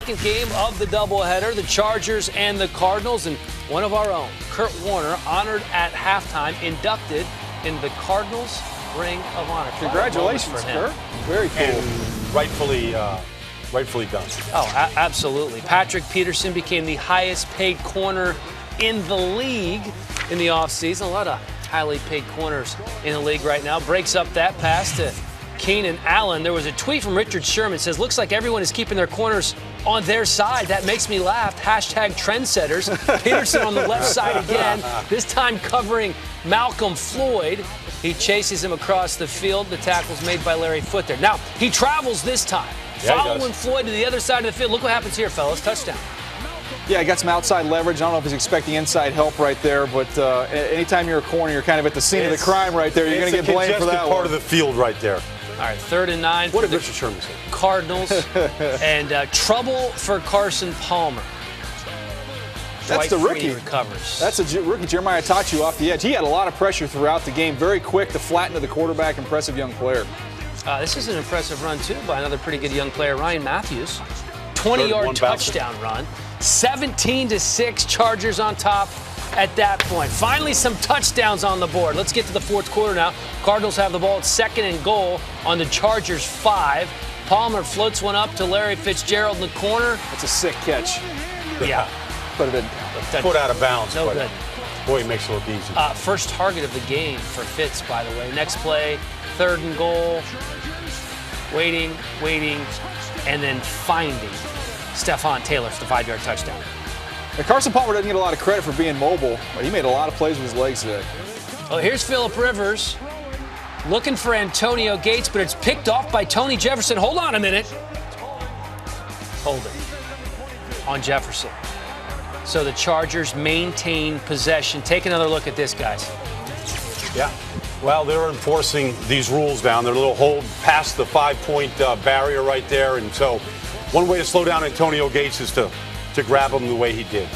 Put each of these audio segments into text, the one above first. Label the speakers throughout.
Speaker 1: Second game of the doubleheader, the Chargers and the Cardinals, and one of our own, Kurt Warner, honored at halftime, inducted in the Cardinals Ring of Honor.
Speaker 2: Congratulations, Kurt. Very cool.
Speaker 3: And rightfully done.
Speaker 1: Oh, absolutely. Patrick Peterson became the highest paid corner in the league in the offseason. A lot of highly paid corners in the league right now. Breaks up that pass to Keenan Allen. There was a tweet from Richard Sherman. Says, looks like everyone is keeping their corners on their side. That makes me laugh. Hashtag trendsetters. Peterson on the left side again, this time covering Malcolm Floyd. He chases him across the field. The tackle's made by Larry Foote there. Now, he travels this time.
Speaker 3: Yeah,
Speaker 1: following Floyd to the other side of the field. Look what happens here, fellas. Touchdown.
Speaker 2: Yeah, he got some outside leverage. I don't know if he's expecting inside help right there, but anytime you're a corner, you're kind of at the scene of the crime right there. You're going to get blamed for that
Speaker 3: It's a part of the field right there.
Speaker 1: All right, 3rd and 9.
Speaker 3: What did Richard Sherman say?
Speaker 1: Cardinals. And trouble for Carson Palmer.
Speaker 2: That's the rookie.
Speaker 1: Recovers.
Speaker 2: That's a rookie, Jeremiah Tachu off the edge. He had a lot of pressure throughout the game. Very quick to flatten to the quarterback. Impressive young player.
Speaker 1: This is an impressive run, too, by another pretty good young player, Ryan Matthews. 20-yard touchdown run. 17-6, Chargers on top at that point. Finally, some touchdowns on the board. Let's get to the fourth quarter now. Cardinals have the ball at 2nd and goal on the Chargers' 5. Palmer floats one up to Larry Fitzgerald in the corner.
Speaker 2: That's a sick catch.
Speaker 1: Yeah.
Speaker 2: But it didn't count.
Speaker 3: Foot out of bounds.
Speaker 1: No good.
Speaker 3: Boy, it makes it look easy.
Speaker 1: First target of the game for Fitz, by the way. Next play, 3rd and goal. Waiting, and then finding Stephon Taylor for the 5-yard touchdown.
Speaker 2: Now, Carson Palmer doesn't get a lot of credit for being mobile, but he made a lot of plays with his legs today.
Speaker 1: Well, here's Phillip Rivers looking for Antonio Gates, but it's picked off by Tony Jefferson. Hold on a minute. Hold it on Jefferson. So the Chargers maintain possession. Take another look at this, guys.
Speaker 3: Yeah. Well, they're enforcing these rules down. They're a little hold past the 5-point barrier right there. And so one way to slow down Antonio Gates is to grab him the way he did.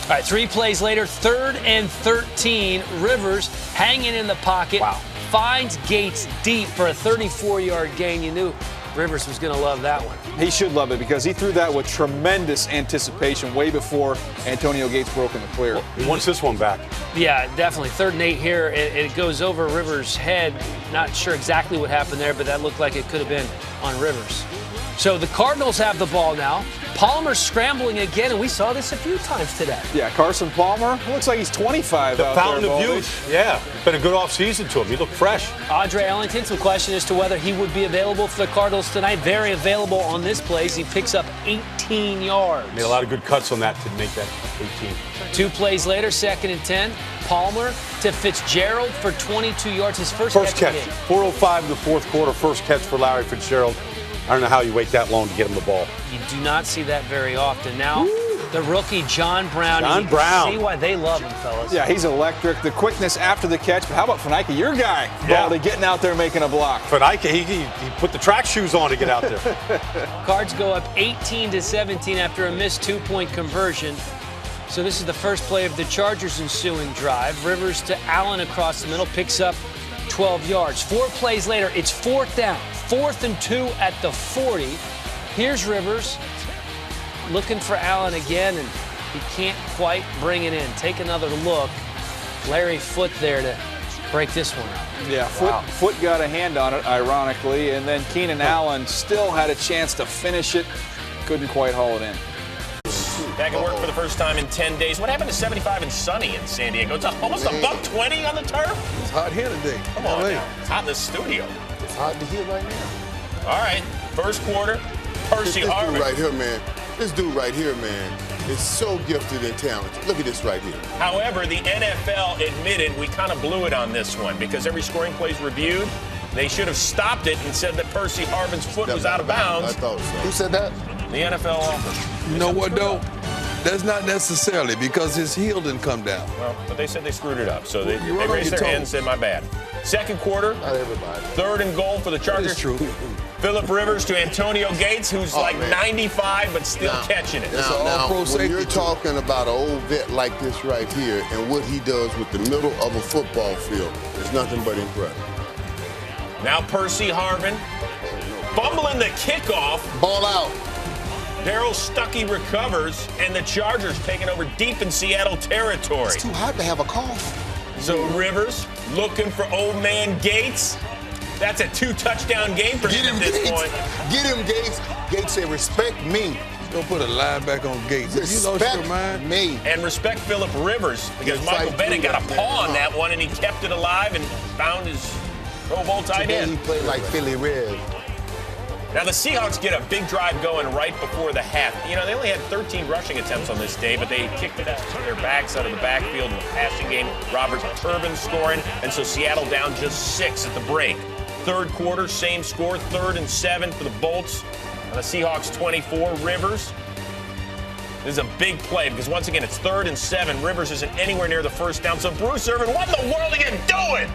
Speaker 1: All right, 3 plays later, 3rd and 13. Rivers hanging in the pocket.
Speaker 3: Wow.
Speaker 1: Finds Gates deep for a 34-yard gain. You knew Rivers was going to love that one.
Speaker 2: He should love it because he threw that with tremendous anticipation way before Antonio Gates broke in the clear.
Speaker 3: Well, he wants this one back.
Speaker 1: Yeah, definitely. 3rd and 8 here. It goes over Rivers' head. Not sure exactly what happened there, but that looked like it could have been on Rivers. So the Cardinals have the ball now. Palmer scrambling again, and we saw this a few times today.
Speaker 2: Yeah, Carson Palmer. Looks like he's 25
Speaker 3: The
Speaker 2: out
Speaker 3: fountain
Speaker 2: there,
Speaker 3: of
Speaker 2: Baldy.
Speaker 3: youth. Yeah, it's been a good offseason to him. He looked fresh.
Speaker 1: Andre Ellington, some question as to whether he would be available for the Cardinals tonight. Very available on this play. He picks up 18 yards.
Speaker 3: Made a lot of good cuts on that to make that 18.
Speaker 1: 2 plays later, 2nd and 10. Palmer to Fitzgerald for 22 yards. His first
Speaker 3: First
Speaker 1: catch
Speaker 3: catch.
Speaker 1: of the game.
Speaker 3: 4:05 in the fourth quarter. First catch for Larry Fitzgerald. I don't know how you wait that long to get him the ball.
Speaker 1: You do not see that very often. Now, the rookie, John Brown.
Speaker 3: John
Speaker 1: You
Speaker 3: Brown.
Speaker 1: See why they love him, fellas.
Speaker 2: Yeah, he's electric. The quickness after the catch. But how about Fanike, your guy?
Speaker 3: Yeah.
Speaker 2: Baldy getting out there making a block.
Speaker 3: But he put the track shoes on to get out there.
Speaker 1: Cards go up 18-17 after a missed 2-point conversion. So this is the first play of the Chargers' ensuing drive. Rivers to Allen across the middle, picks up 12 yards. 4 plays later, it's 4th down. 4th and 2 at the 40. Here's Rivers looking for Allen again, and he can't quite bring it in. Take another look. Larry Foote there to break this one up.
Speaker 2: Yeah, Foot got a hand on it, ironically, and then Keenan Allen still had a chance to finish it. Couldn't quite haul it in.
Speaker 4: Back at work for the first time in 10 days. What happened to 75 and sunny in San Diego? It's almost $120 on the turf.
Speaker 5: It's hot here today.
Speaker 4: Come on now. It's hot in the studio.
Speaker 5: It's hot to here right now.
Speaker 4: All right, first quarter, Percy
Speaker 5: This
Speaker 4: Harvin.
Speaker 5: dude right here, man. This dude right here, man, is so gifted and talented. Look at this right here.
Speaker 4: However, the NFL admitted we kind of blew it on this one because every scoring play is reviewed. They should have stopped it and said that Percy Harvin's foot was out of bounds.
Speaker 5: I thought so.
Speaker 6: Who said that?
Speaker 4: The NFL office.
Speaker 6: You know what, though? That's not necessarily because his heel didn't come down.
Speaker 4: Well, but they said they screwed it up, so they
Speaker 6: You're on
Speaker 4: raised
Speaker 6: your
Speaker 4: their hand and
Speaker 6: toes.
Speaker 4: said, my bad. Second quarter,
Speaker 5: Not everybody.
Speaker 4: 3rd and goal for the Chargers.
Speaker 6: It's true.
Speaker 4: Phillip Rivers to Antonio Gates, who's like
Speaker 5: man.
Speaker 4: 95 but still
Speaker 5: Now-
Speaker 4: catching it.
Speaker 6: It's an
Speaker 5: Now,
Speaker 6: all-pro
Speaker 5: when
Speaker 6: safety
Speaker 5: you're
Speaker 6: too.
Speaker 5: talking about an old vet like this right here and what he does with the middle of a football field, it's nothing but incredible.
Speaker 4: Now Percy Harvin fumbling the kickoff.
Speaker 5: Ball out.
Speaker 4: Darryl Stuckey recovers, and the Chargers taking over deep in Seattle territory.
Speaker 5: It's too hot to have a cough.
Speaker 4: So Rivers looking for old man Gates. That's a 2-touchdown game for him at this point.
Speaker 5: Get him, Gates. Gates said, respect me.
Speaker 6: Don't put a linebacker on Gates. You lost your mind?
Speaker 5: Me.
Speaker 4: And respect Phillip Rivers, because Michael Bennett got a paw on that one, and he kept it alive and found his Pro Bowl tight
Speaker 5: Today
Speaker 4: end.
Speaker 5: he played like Philly Red.
Speaker 4: Now, the Seahawks get a big drive going right before the half. You know, they only had 13 rushing attempts on this day, but they kicked it out to their backs out of the backfield in the passing game. Robert Turbin scoring, and so Seattle down just 6 at the break. Third quarter, same score, 3rd and 7 for the Bolts. On the Seahawks 24, Rivers. This is a big play because, once again, it's 3rd and 7. Rivers isn't anywhere near the first down. So, Bruce Irvin, what in the world are you doing?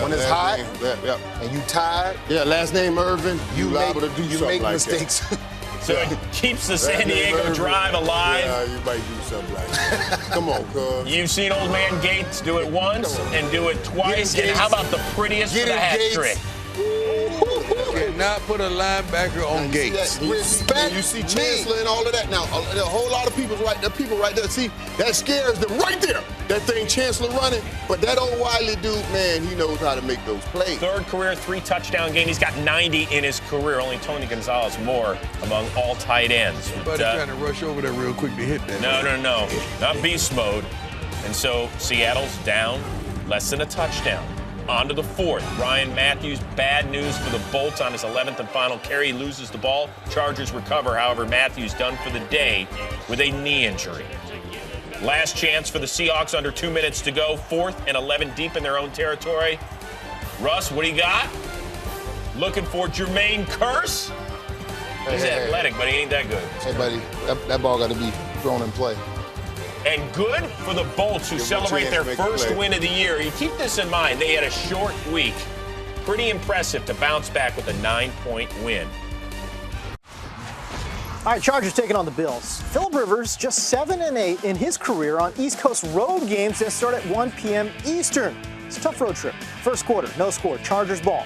Speaker 5: When it's hot and you tired, last name Irvin, you make
Speaker 4: like
Speaker 5: mistakes.
Speaker 4: So it keeps the San Diego drive alive.
Speaker 5: Yeah, you might do something like that. Come on, cuz.
Speaker 4: You've seen old man Gates do it once and do it twice. And how about the prettiest for the hat trick?
Speaker 6: Cannot put a linebacker on Gates.
Speaker 5: Respect. You see Chancellor and all of that. Now, a whole lot of people right there. See, that scares them right there. That thing Chancellor running. But that old wily dude, man, he knows how to make those plays. 3rd career 3-touchdown game. He's got 90 in his career. Only Tony Gonzalez more among all tight ends.
Speaker 6: Somebody trying to rush over there real quick to hit that.
Speaker 4: No. Not beast mode. And so Seattle's down less than a touchdown. On to the 4th. Ryan Matthews, bad news for the Bolts on his 11th and final carry. He loses the ball. Chargers recover. However, Matthews done for the day with a knee injury. Last chance for the Seahawks, under 2 minutes to go. 4th and 11 deep in their own territory. Russ, what do you got? Looking for Jermaine Kearse. He's athletic, but he ain't that good.
Speaker 5: Hey, buddy, that ball got to be thrown in play.
Speaker 4: And good for the Bolts, who celebrate their first win of the year. You keep this in mind. They had a short week. Pretty impressive to bounce back with a 9-point win.
Speaker 7: All right, Chargers taking on the Bills. Phillip Rivers just 7-8 in his career on East Coast road games that start at 1 p.m. Eastern. It's a tough road trip. First quarter, no score, Chargers ball.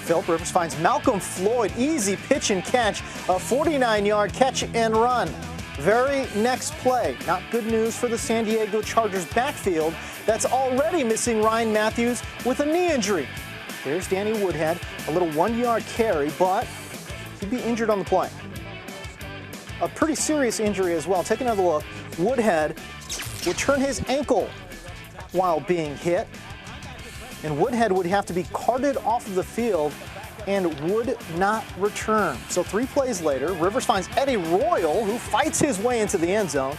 Speaker 7: Phillip Rivers finds Malcolm Floyd, easy pitch and catch, a 49-yard catch and run. Very next play, not good news for the San Diego Chargers backfield that's already missing Ryan Matthews with a knee injury. There's Danny Woodhead, a little 1-yard carry, but he'd be injured on the play. A pretty serious injury as well. Take another look. Woodhead would turn his ankle while being hit, and Woodhead would have to be carted off of the field and would not return. So 3 plays later, Rivers finds Eddie Royal, who fights his way into the end zone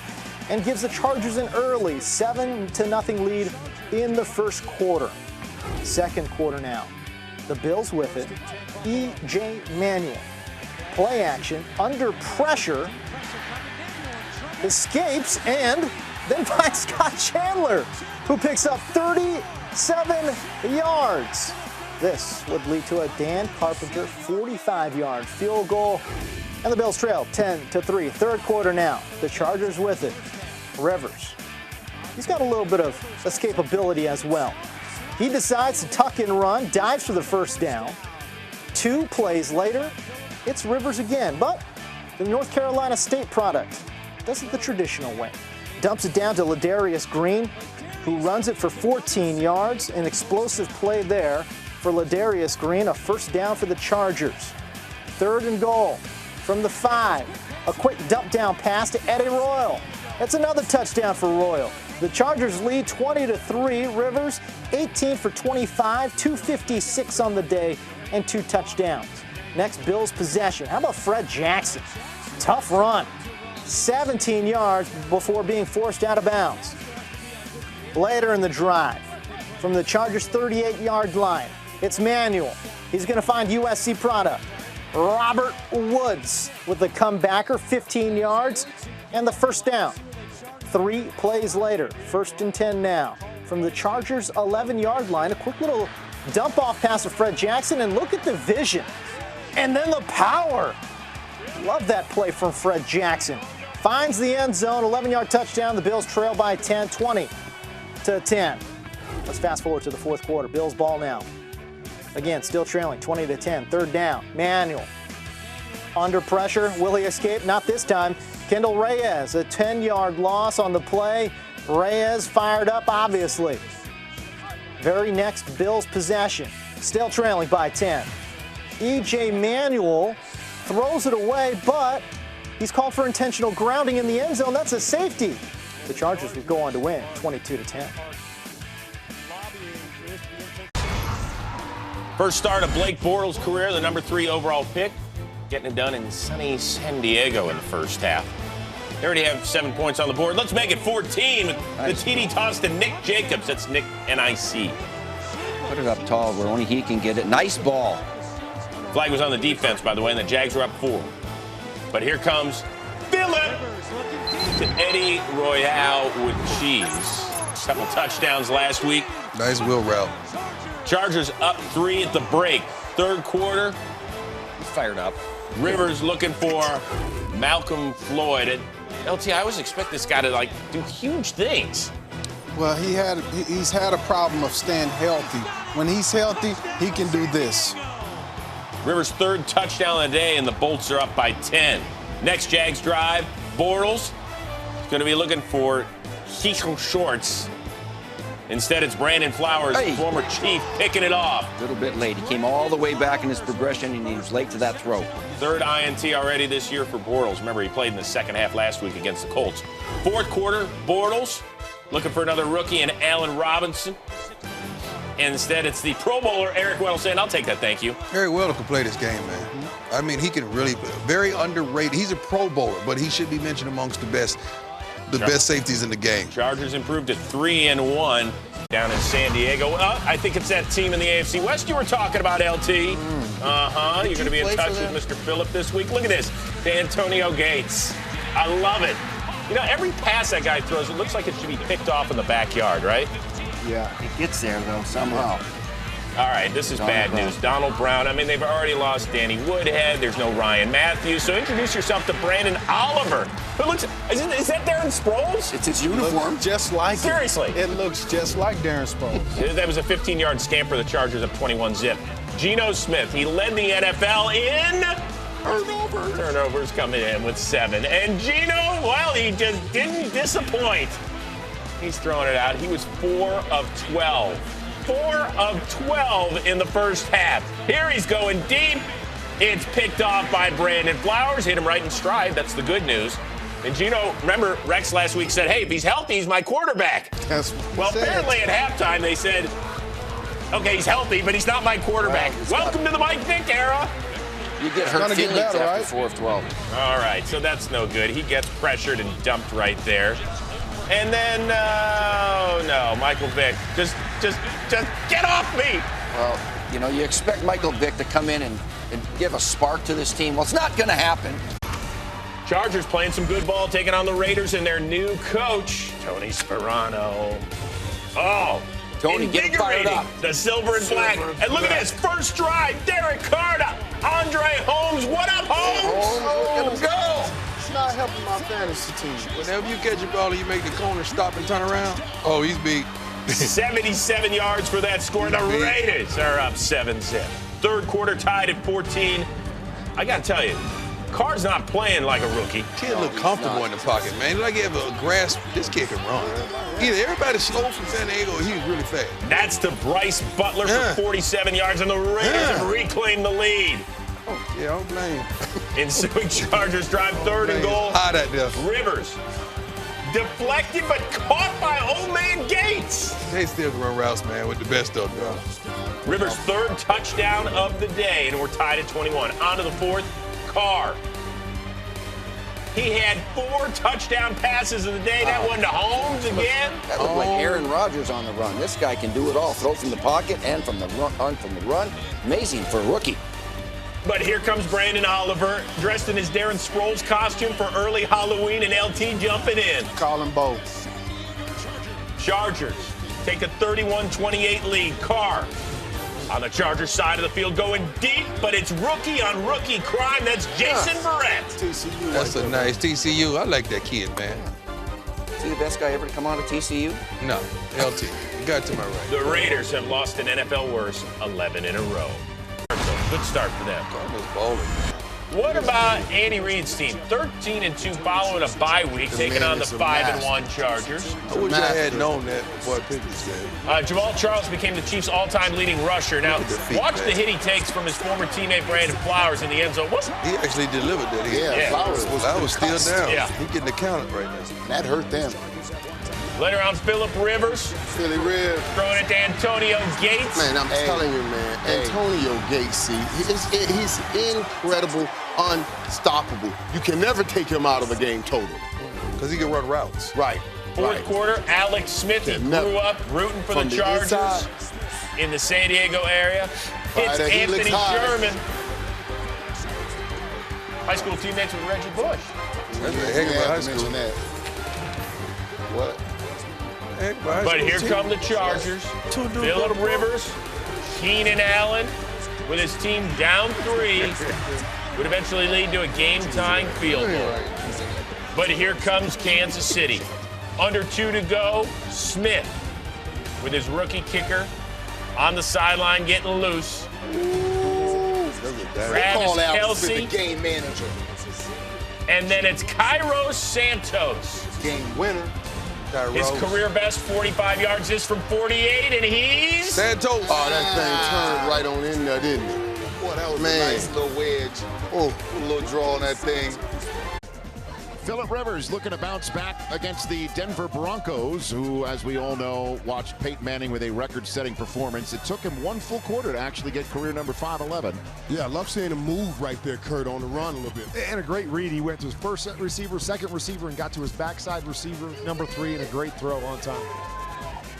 Speaker 7: and gives the Chargers an early 7-0 lead in the first quarter. Second quarter now. The Bills with it. E.J. Manuel. Play action, under pressure, escapes, and then finds Scott Chandler, who picks up 37 yards. This would lead to a Dan Carpenter 45-yard field goal, and the Bills trail 10-3. Third quarter now. The Chargers with it. Rivers. He's got a little bit of escapability as well. He decides to tuck and run, dives for the first down. 2 plays later, it's Rivers again, but the North Carolina State product does it the traditional way. Dumps it down to Ladarius Green, who runs it for 14 yards. An explosive play there for Ladarius Green, a first down for the Chargers. 3rd and goal from the 5. A quick dump down pass to Eddie Royal. That's another touchdown for Royal. The Chargers lead 20-3. Rivers 18 for 25, 256 on the day, and 2 touchdowns. Next, Bills possession. How about Fred Jackson? Tough run. 17 yards before being forced out of bounds. Later in the drive, from the Chargers' 38-yard line, it's Manuel. He's going to find USC product. Robert Woods with the comebacker, 15 yards, and the first down. 3 plays later, 1st and 10 now. From the Chargers' 11-yard line, a quick little dump-off pass to Fred Jackson, and look at the vision. And then the power. Love that play from Fred Jackson. Finds the end zone, 11-yard touchdown. The Bills trail by 10, 20-10. Let's fast forward to the 4th quarter. Bills ball now. Again, still trailing, 20-10. 3rd down. Manuel under pressure. Will he escape? Not this time. Kendall Reyes, a 10-yard loss on the play. Reyes fired up, obviously. Very next Bills possession. Still trailing by 10. E.J. Manuel throws it away, but he's called for intentional grounding in the end zone. That's a safety. The Chargers would go on to win 22-10.
Speaker 4: First start of Blake Bortles' career, the number 3 overall pick, getting it done in sunny San Diego in the first half. They already have 7 points on the board. Let's make it 14 with the TD toss to Nick Jacobs. That's Nick, N-I-C.
Speaker 8: Put it up tall where only he can get it. Nice ball.
Speaker 4: Flag was on the defense, by the way, and the Jags were up 4. But here comes Phillip to Eddie Royale with cheese. Couple touchdowns last week.
Speaker 6: Nice wheel route.
Speaker 4: Chargers up 3 at the break. Third quarter.
Speaker 8: He's fired up.
Speaker 4: Rivers looking for Malcolm Floyd. And LT, I always expect this guy to do huge things.
Speaker 9: Well, he's had a problem of staying healthy. When he's healthy, he can do this.
Speaker 4: Rivers' 3rd touchdown of the day, and the Bolts are up by 10. Next Jags drive, Bortles is going to be looking for Cecil Shorts. Instead, it's Brandon Flowers, former Chief, picking it off.
Speaker 8: A little bit late. He came all the way back in his progression, and he was late to that throw.
Speaker 4: 3rd INT already this year for Bortles. Remember, he played in the second half last week against the Colts. 4th quarter, Bortles looking for another rookie and Allen Robinson. Instead, it's the Pro Bowler, Eric Weddle, saying, I'll take that, thank you.
Speaker 6: Eric Weddle can play this game, man. I mean, he can really, very underrated. He's a Pro Bowler, but he should be mentioned amongst the best safeties in the game.
Speaker 4: Chargers improved to 3-1 down in San Diego. I think it's that team in the AFC West you were talking about, LT. You're going to be in touch with Mr. Phillip this week. Look at this, Antonio Gates. I love it. You know, every pass that guy throws, it looks like it should be picked off in the backyard, right?
Speaker 8: Yeah, it gets there, though, somehow.
Speaker 4: All right, this is bad news. Donald Brown, I mean, they've already lost Danny Woodhead. There's no Ryan Matthews. So introduce yourself to Brandon Oliver. Who looks, is that Darren Sproles?
Speaker 8: It's his uniform.
Speaker 9: Looks just like
Speaker 4: Seriously.
Speaker 9: It looks just like Darren Sproles.
Speaker 4: That was a 15-yard scamper. The Chargers up 21-zip. Geno Smith, he led the NFL in turnovers coming in with 7. And Geno, well, he just didn't disappoint. He's throwing it out. He was 4 of 12. 4 of 12 in the first half. Here he's going deep. It's picked off by Brandon Flowers. Hit him right in stride. That's the good news. And Geno, remember, Rex last week said, hey, if he's healthy, he's my quarterback.
Speaker 9: That's what
Speaker 4: well, apparently at halftime they said, okay, he's healthy, but he's not my quarterback. Welcome to the Mike Vick era.
Speaker 8: You get hurt feelings after 4 of 12.
Speaker 4: All right, so that's no good. He gets pressured and dumped right there. And then, no, Michael Vick, just get off me.
Speaker 8: Well, you know, you expect Michael Vick to come in and give a spark to this team. Well, it's not going to happen.
Speaker 4: Chargers playing some good ball, taking on the Raiders and their new coach, Tony Sperano. Oh,
Speaker 8: Tony, get him fired up.
Speaker 4: The silver and black. And look at this, first drive, Derek Carr to Andre Holmes. What up, Holmes?
Speaker 6: Let him go.
Speaker 9: It's not helping my fantasy team.
Speaker 6: Whenever you catch a ball and you make the corner stop and turn around, oh, he's beat.
Speaker 4: 77 yards for that score. The Raiders are up 7-zip. Third quarter tied at 14. I got to tell you, Carr's not playing like a rookie.
Speaker 6: Kid look comfortable in the pocket, man. Like he have a grasp. This kid can run. Either everybody's slow from San Diego or he's really fast.
Speaker 4: That's to Bryce Butler for 47 yards, and the Raiders have reclaimed the lead.
Speaker 6: Oh, yeah, I don't blame.
Speaker 4: Ensuing Chargers drive 3rd and goal.
Speaker 6: Hot at this.
Speaker 4: Rivers deflected but caught by old man Gates.
Speaker 6: They still can run routes, man, with the best of them.
Speaker 4: Rivers' 3rd touchdown of the day, and we're tied at 21. On to the 4th. Carr. He had 4 touchdown passes of the day. That one to Holmes again.
Speaker 8: That looked like Aaron Rodgers on the run. This guy can do it all. Throw from the pocket and from the run. Amazing for a rookie.
Speaker 4: But here comes Brandon Oliver, dressed in his Darren Sproles costume for early Halloween, and LT jumping in.
Speaker 9: Call them both.
Speaker 4: Chargers take a 31-28 lead. Carr on the Chargers side of the field going deep, but it's rookie on rookie crime. That's Jason Verrett.
Speaker 9: TCU.
Speaker 6: That's a nice TCU. I like that kid, man.
Speaker 8: Is he the best guy ever to come out of TCU?
Speaker 6: No, LT. You got to my right.
Speaker 4: The Raiders have lost an NFL worst 11 in a row. Good start for them.
Speaker 6: Almost bowling.
Speaker 4: What about Andy Reid's team? 13-2 following a bye week, taking on the 5-1 Chargers.
Speaker 6: I wish I had known that before I picked this game.
Speaker 4: Jamal Charles became the Chiefs' all-time leading rusher. Now, watch the hit he takes from his former teammate Brandon Flowers in the end zone.
Speaker 6: He actually delivered that hit.
Speaker 8: Yeah, Flowers
Speaker 6: was still down.
Speaker 4: Yeah.
Speaker 6: He getting the count right now.
Speaker 8: That hurt them.
Speaker 4: Later on, Phillip Rivers.
Speaker 5: Philly Rivers.
Speaker 4: Throwing it to Antonio Gates.
Speaker 5: Man, I'm telling you, man. Antonio Gates, see, he's incredible, unstoppable. You can never take him out of a game totally.
Speaker 6: Because he can run routes.
Speaker 5: Right.
Speaker 4: Fourth quarter, Alex Smith, he grew up rooting for the Chargers in the San Diego area. Hits Anthony Sherman. High school teammates with Reggie Bush.
Speaker 6: That's a heck of a high school.
Speaker 5: What?
Speaker 4: But here come the Chargers. Phillip Rivers, Keenan Allen, with his team down 3, would eventually lead to a game-tying field goal. But here comes Kansas City. Under 2 to go, Smith, with his rookie kicker on the sideline getting loose. Travis Kelce,
Speaker 5: the game manager.
Speaker 4: and then it's Kairos Santos.
Speaker 5: Game winner.
Speaker 4: His career best 45 yards is from 48, and he's
Speaker 6: Santos.
Speaker 5: Oh, that thing turned right on in there, didn't it?
Speaker 10: Boy, that was a nice little wedge. Oh, put a little draw on that thing.
Speaker 11: Phillip Rivers looking to bounce back against the Denver Broncos, who, as we all know, watched Peyton Manning with a record-setting performance. It took him 1 full quarter to actually get career number 511.
Speaker 12: Yeah, I love seeing him move right there, Kurt, on the run a little bit.
Speaker 13: And a great read. He went to his first receiver, second receiver, and got to his backside receiver, number 3, and a great throw on time.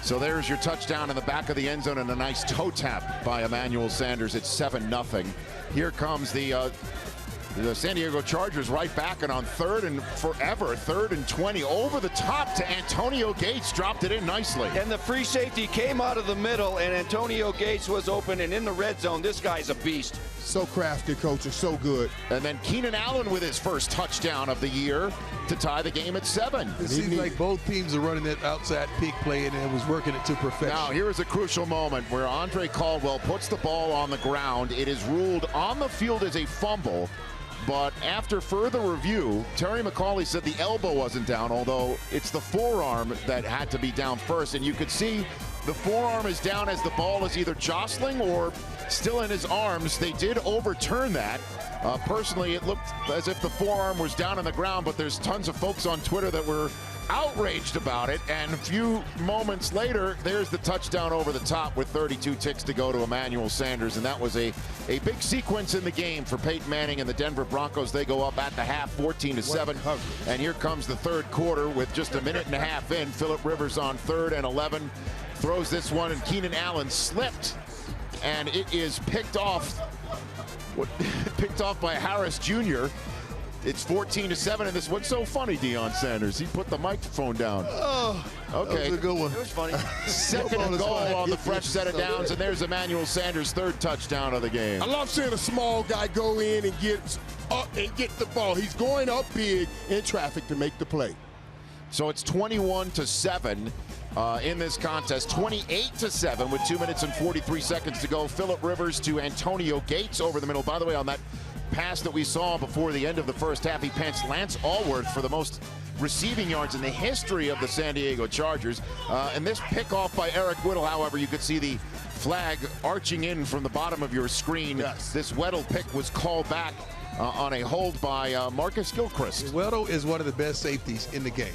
Speaker 11: So there's your touchdown in the back of the end zone and a nice toe tap by Emmanuel Sanders. It's 7-0. Here comes the San Diego Chargers right back, and on 3rd and forever, 3rd and 20, over the top to Antonio Gates, dropped it in nicely.
Speaker 8: And the free safety came out of the middle, and Antonio Gates was open and in the red zone. This guy's a beast.
Speaker 12: So crafty, coach, and so good.
Speaker 11: And then Keenan Allen with his first touchdown of the year to tie the game at 7.
Speaker 6: It seems like both teams are running that outside pick play, and it was working it to perfection.
Speaker 11: Now, here is a crucial moment where Andre Caldwell puts the ball on the ground. It is ruled on the field as a fumble. But after further review, Terry McAuley said the elbow wasn't down, although it's the forearm that had to be down first. And you could see the forearm is down as the ball is either jostling or still in his arms. They did overturn that. Personally, it looked as if the forearm was down on the ground, but there's tons of folks on Twitter that were outraged about it. And a few moments later, there's the touchdown over the top with 32 ticks to go to Emmanuel Sanders. And that was a big sequence in the game for Peyton Manning and the Denver Broncos. They go up at the half 14-7. And here comes the 3rd quarter with just a minute and a half in. Phillip Rivers on 3rd and 11 throws this one, and Keenan Allen slipped, and it is picked off by Harris Jr. It's 14-7, and this what's so funny, Deion Sanders? He put the microphone down.
Speaker 6: Oh,
Speaker 11: okay.
Speaker 6: That was a good one.
Speaker 8: It was funny.
Speaker 11: Second and goal on the fresh set of downs, and there's Emmanuel Sanders' 3rd touchdown of the game.
Speaker 12: I love seeing a small guy go in and get up and get the ball. He's going up big in traffic to make the play.
Speaker 11: So it's 21-7 in this contest, 28-7 with 2 minutes and 43 seconds to go. Phillip Rivers to Antonio Gates over the middle. By the way, on that pass that we saw before the end of the first half, he pants Lance Allworth for the most receiving yards in the history of the San Diego Chargers. And this pickoff by Eric Whittle, however, you could see the flag arching in from the bottom of your screen. Yes. This Weddle pick was called back on a hold by Marcus Gilchrist.
Speaker 6: Weddle is one of the best safeties in the game.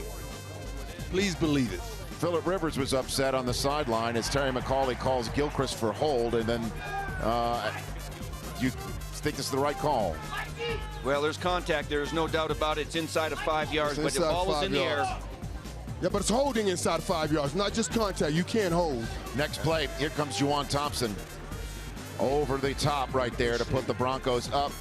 Speaker 6: Please believe it.
Speaker 11: Phillip Rivers was upset on the sideline as Terry McAuley calls Gilchrist for hold, and then you think this is the right call?
Speaker 8: Well, there's contact. There's no doubt about it. It's inside of 5 yards, but the ball is in the air.
Speaker 12: Yeah, but it's holding inside 5 yards, not just contact. You can't hold.
Speaker 11: Next play, here comes Juwan Thompson. Over the top right there to put the Broncos up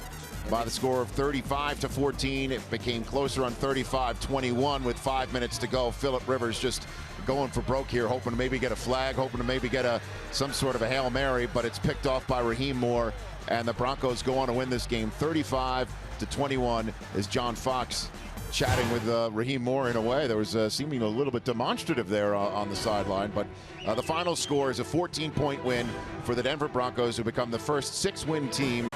Speaker 11: by the score of 35-14. It became closer on 35-21 with 5 minutes to go. Phillip Rivers just going for broke here, hoping to maybe get a flag, hoping to maybe get some sort of a Hail Mary, but it's picked off by Raheem Moore, and the Broncos go on to win this game 35-21 as John Fox chatting with Raheem Moore in a way. There was seeming a little bit demonstrative there on the sideline, but the final score is a 14-point win for the Denver Broncos, who become the first 6-win team.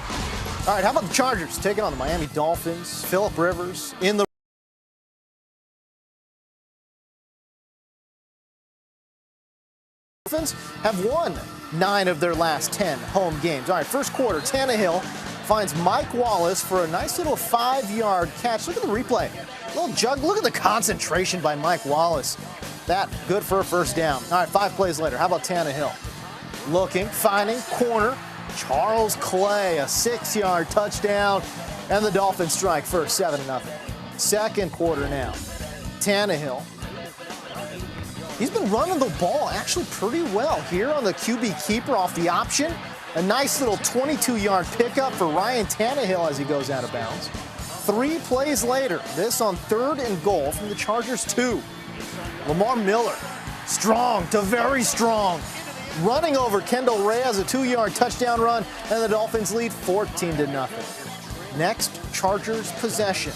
Speaker 7: All right, how about the Chargers taking on the Miami Dolphins? Phillip Rivers in the Dolphins have won 9 of their last 10 home games. All right, first quarter, Tannehill finds Mike Wallace for a nice little 5-yard catch. Look at the replay. Little jug. Look at the concentration by Mike Wallace. That good for a first down. All right, 5 plays later. How about Tannehill? Looking, finding, corner. Charles Clay, a 6-yard touchdown. And the Dolphins strike first, 7-0. Second quarter now. Tannehill. He's been running the ball actually pretty well here on the QB keeper off the option. A nice little 22-yard pickup for Ryan Tannehill as he goes out of bounds. 3 plays later, this on 3rd and goal from the Chargers 2. Lamar Miller, strong to very strong. Running over Kendall Ray as a 2-yard touchdown run, and the Dolphins lead 14-0. Next, Chargers possession.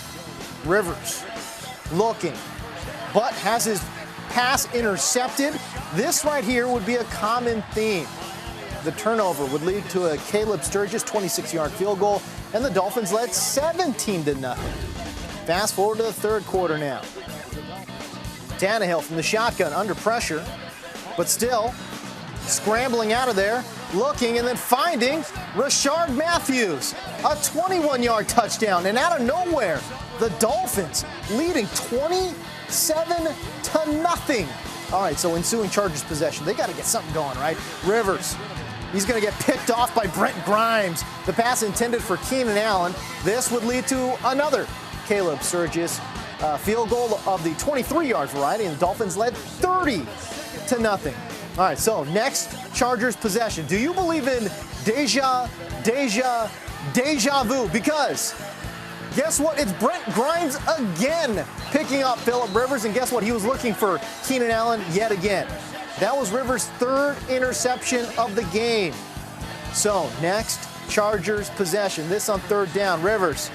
Speaker 7: Rivers looking, but has his pass intercepted. This right here would be a common theme. The turnover would lead to a Caleb Sturgis 26-yard field goal, and the Dolphins led 17-0. Fast forward to the third quarter now. Tannehill from the shotgun under pressure, but still scrambling out of there, looking and then finding Rashard Matthews, a 21-yard touchdown. And out of nowhere, the Dolphins leading 27-0. All right, so ensuing Chargers possession. They got to get something going, right? Rivers, he's going to get picked off by Brent Grimes. The pass intended for Keenan Allen. This would lead to another Caleb Sturgis field goal of the 23-yard variety, and the Dolphins led 30-0. All right, so next Chargers possession. Do you believe in deja vu? Because guess what? It's Brent Grimes again picking up Phillip Rivers, and guess what? He was looking for Keenan Allen yet again. That was Rivers' 3rd interception of the game. So next Chargers possession. This on 3rd down. Rivers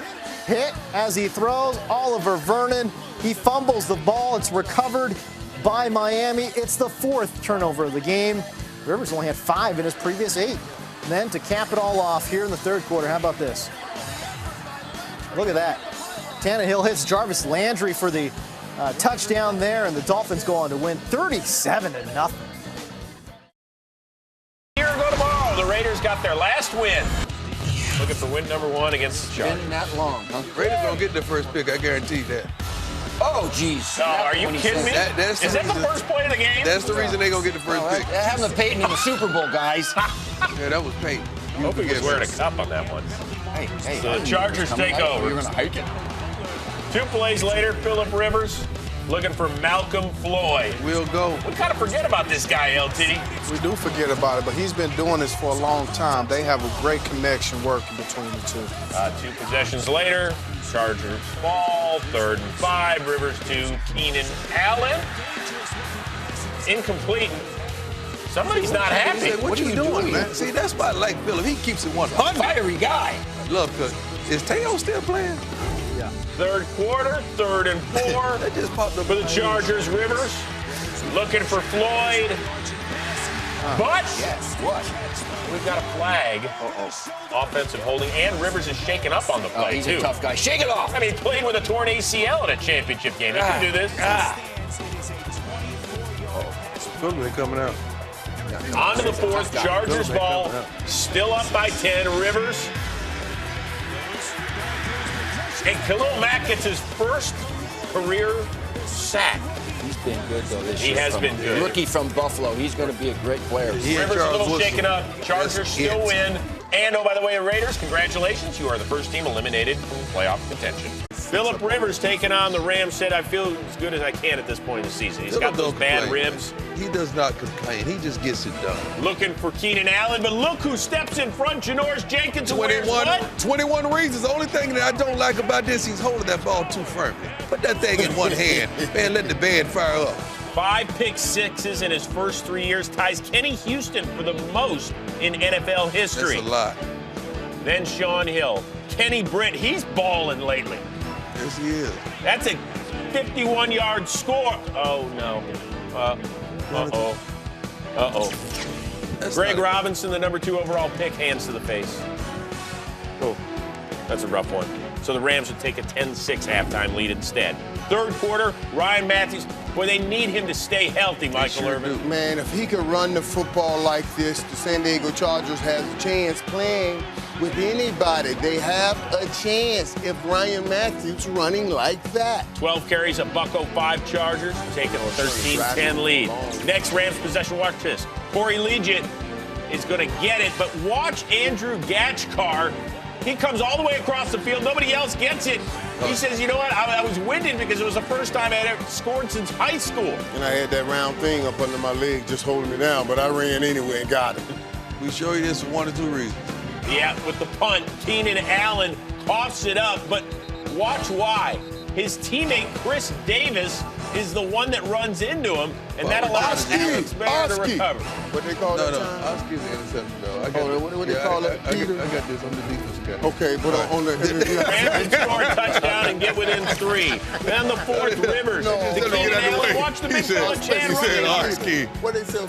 Speaker 7: hit as he throws. Oliver Vernon, he fumbles the ball. It's recovered by Miami. It's the 4th turnover of the game. Rivers only had 5 in his previous 8. And then to cap it all off here in the third quarter, how about this? Look at that. Tannehill hits Jarvis Landry for the touchdown there, and the Dolphins go on to win 37-0.
Speaker 4: Here go tomorrow. The Raiders got their last win. Looking for win number 1 against the Chargers.
Speaker 6: Been that long, huh? Raiders gonna get their first pick, I guarantee that.
Speaker 8: Oh, geez.
Speaker 4: Are you kidding me? Is that the first play of the game?
Speaker 6: That's the reason they're going to get the first pick.
Speaker 8: That happened to Peyton in the Super Bowl, guys.
Speaker 6: Yeah, that was Peyton.
Speaker 4: I hope he was wearing a cup on that one.
Speaker 8: Hey,
Speaker 4: so the Chargers take over.
Speaker 8: You're going to hike it.
Speaker 4: 2 plays later, Phillip Rivers looking for Malcolm Floyd.
Speaker 6: We'll go.
Speaker 4: We kind of forget about this guy, LT.
Speaker 9: We do forget about it, but he's been doing this for a long time. They have a great connection working between the two.
Speaker 4: 2 possessions later, Chargers ball, 3rd and 5, Rivers to Keenan Allen. Incomplete. Somebody's not happy.
Speaker 6: What are you doing, man? See, that's why I like Phillip. He keeps it 100.
Speaker 8: Fiery guy.
Speaker 6: Look, is Teo still playing?
Speaker 4: Yeah. Third quarter, 3rd and 4.
Speaker 6: That just popped up
Speaker 4: for the Chargers. Rivers looking for Floyd. But
Speaker 8: what?
Speaker 4: We've got a flag. Offensive holding, and Rivers is shaken up on the play,
Speaker 8: he's
Speaker 4: too.
Speaker 8: a tough guy. Shake it off.
Speaker 4: I mean, he played with a torn ACL in a championship game. He can do this.
Speaker 6: Phillip coming out.
Speaker 4: On to the 4th, Chargers ball, still up by 10. Rivers. And Khalil Mack gets his first career sack.
Speaker 8: He's been good, though, this year.
Speaker 4: He has been good.
Speaker 8: Rookie from Buffalo. He's going to be a great player.
Speaker 4: Rivers a little shaken up. Chargers still win. And, oh, by the way, Raiders, congratulations. You are the first team eliminated from playoff contention. Phillip Rivers taking on the Rams said, I feel as good as I can at this point in the season. He's got those bad ribs.
Speaker 6: He does not complain. He just gets it done.
Speaker 4: Looking for Keenan Allen, but look who steps in front. Janoris Jenkins.
Speaker 6: 21 reasons. The only thing that I don't like about this, he's holding that ball too firmly. Put that thing in one hand. Man, let the band fire up.
Speaker 4: 5 pick sixes in his first 3 years. Ties Kenny Houston for the most in NFL history.
Speaker 6: That's a lot.
Speaker 4: Then Sean Hill. Kenny Britt, he's balling lately.
Speaker 6: Yes, he is.
Speaker 4: That's a 51-yard score. Oh, no. Greg Robinson, the number 2 overall pick, hands to the face.
Speaker 6: Oh.
Speaker 4: That's a rough one. So the Rams would take a 10-6 halftime lead instead. Third quarter, Ryan Matthews. Boy, they need him to stay healthy, Michael Irvin.
Speaker 5: Man, if he could run the football like this, the San Diego Chargers has a chance playing with anybody. They have a chance if Ryan Matthews running like that.
Speaker 4: 12 carries, a $105 Chargers, taking a 13-10 lead. Next Rams possession, watch this. Corey Legit is going to get it, but watch Andrew Gatchkar. He comes all the way across the field. Nobody else gets it. He says, you know what? I was winded because it was the first time I had ever scored since high school.
Speaker 5: And I had that round thing up under my leg just holding me down, but I ran anyway and got it.
Speaker 6: We show you this for one or two reasons.
Speaker 4: Yeah, with the punt, Keenan Allen coughs it up, but watch why. His teammate, Chris Davis, is the one that runs into him, and that allows Alex Mayer to recover.
Speaker 5: What they call that?
Speaker 6: No, Oski's the interception, though.
Speaker 5: What do they call it? Peter?
Speaker 6: I got this. I'm the defense guy.
Speaker 5: Okay, but on the...
Speaker 4: Rams score a touchdown and get within 3. Then the fourth, Rivers. To Keenan Allen. Watch the big fella Chad running.
Speaker 5: What they say?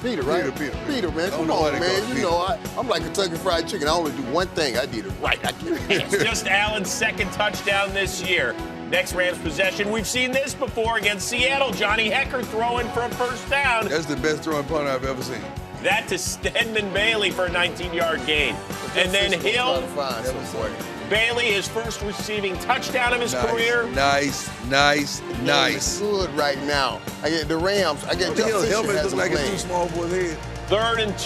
Speaker 5: Peter, right? Peter, man. Come on, man. You know, I'm like Kentucky Fried Chicken. I only do one thing. I did it right. I get it.
Speaker 4: It's just Allen's second touchdown this year. Next Rams possession, we've seen this before against Seattle. Johnny Hecker throwing for a first down.
Speaker 6: That's the best throwing punt I've ever seen.
Speaker 4: That to Stedman Bailey for a 19-yard gain. And then Hill, Bailey, his first receiving touchdown of his career.
Speaker 6: Nice.
Speaker 5: It's good right now. I get the Rams. I get
Speaker 6: Hill helmet looks like it's too small for his head.
Speaker 4: 3rd and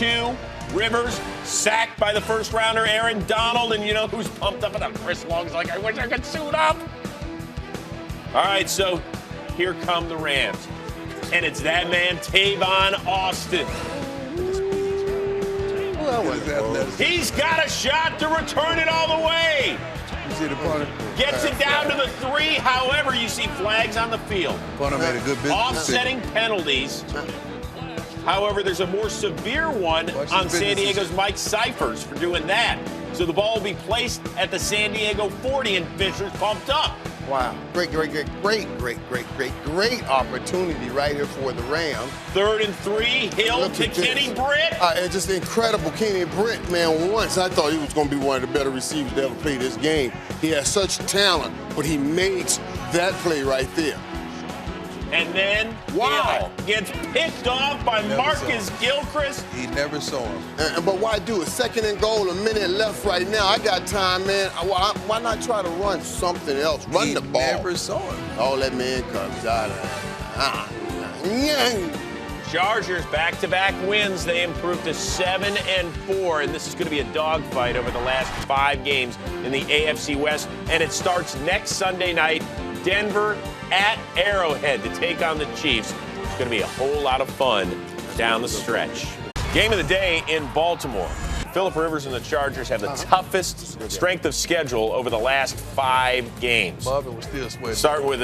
Speaker 4: 2. Rivers sacked by the first rounder, Aaron Donald. And you know who's pumped up enough? Chris Long's like, I wish I could suit up. All right, so here come the Rams. And it's that man, Tavon Austin. He's got a shot to return it all the way. Gets it down to the 3. However, you see flags on the field.
Speaker 6: Punter made a good business.
Speaker 4: Offsetting penalties. However, there's a more severe one on San Diego's Mike Cyphers for doing that. So the ball will be placed at the San Diego 40, and Fisher's pumped up.
Speaker 5: Wow. Great opportunity right here for the Rams.
Speaker 4: 3rd and 3, Hill to Kenny Britt.
Speaker 5: It's just incredible. Kenny Britt, man, once I thought he was going to be one of the better receivers to ever play this game. He has such talent, but he makes that play right there.
Speaker 4: And then Hill gets picked off by Marcus Gilchrist.
Speaker 6: He never saw him.
Speaker 5: But why do it? 2nd and goal, a minute left right now. I got time, man. Why not try to run something else? Run the ball.
Speaker 6: He never saw him.
Speaker 5: Oh, that man comes out of
Speaker 4: Chargers back-to-back wins. They improved to 7-4, and this is going to be a dogfight over the last 5 games in the AFC West. And it starts next Sunday night, Denver at Arrowhead to take on the Chiefs. It's going to be a whole lot of fun down the stretch. Game of the day in Baltimore. Phillip Rivers and the Chargers have the toughest strength of schedule over the last 5 games.
Speaker 6: Marvin was still sweating.
Speaker 4: Start with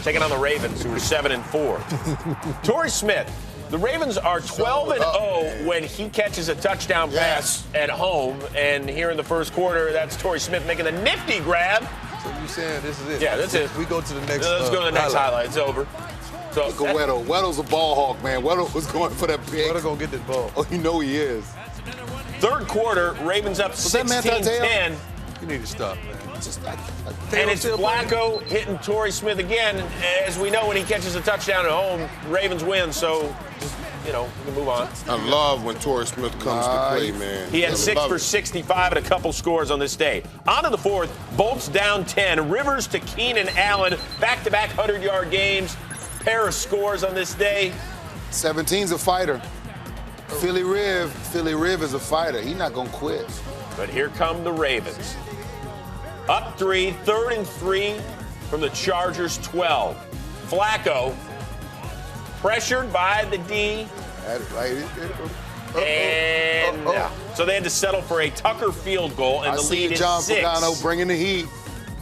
Speaker 4: taking on the Ravens, who are 7-4. Torrey Smith. The Ravens are 12-0 when he catches a touchdown pass at home. And here in the first quarter, that's Torrey Smith making a nifty grab.
Speaker 6: So you saying this is it?
Speaker 4: Yeah, that's it.
Speaker 6: We go to the next.
Speaker 4: Let's go to the next highlight. It's over. So
Speaker 10: look at Weddle. Weddle's a ball hawk, man. Weddle was going for that pick.
Speaker 6: Weddle gonna get this ball.
Speaker 10: Oh, you know he is.
Speaker 4: Third quarter, Ravens up 16-10.
Speaker 6: You need to stop, man.
Speaker 4: And it's Flacco hitting Torrey Smith again. As we know, when he catches a touchdown at home, Ravens win. So, you know, we can move on.
Speaker 5: I love when Torrey Smith comes to play, man.
Speaker 4: He had 6 for 65 and a couple scores on this day. On to the fourth, Bolts down 10. Rivers to Keenan Allen. Back-to-back 100-yard games. Pair of scores on this day.
Speaker 10: 17's a fighter. Philly Riv is a fighter. He's not going to quit.
Speaker 4: But here come the Ravens. Up 3, 3rd and 3 from the Chargers 12. Flacco pressured by the D. So they had to settle for a Tucker field goal, and the lead is 6.
Speaker 10: Pagano bringing the heat.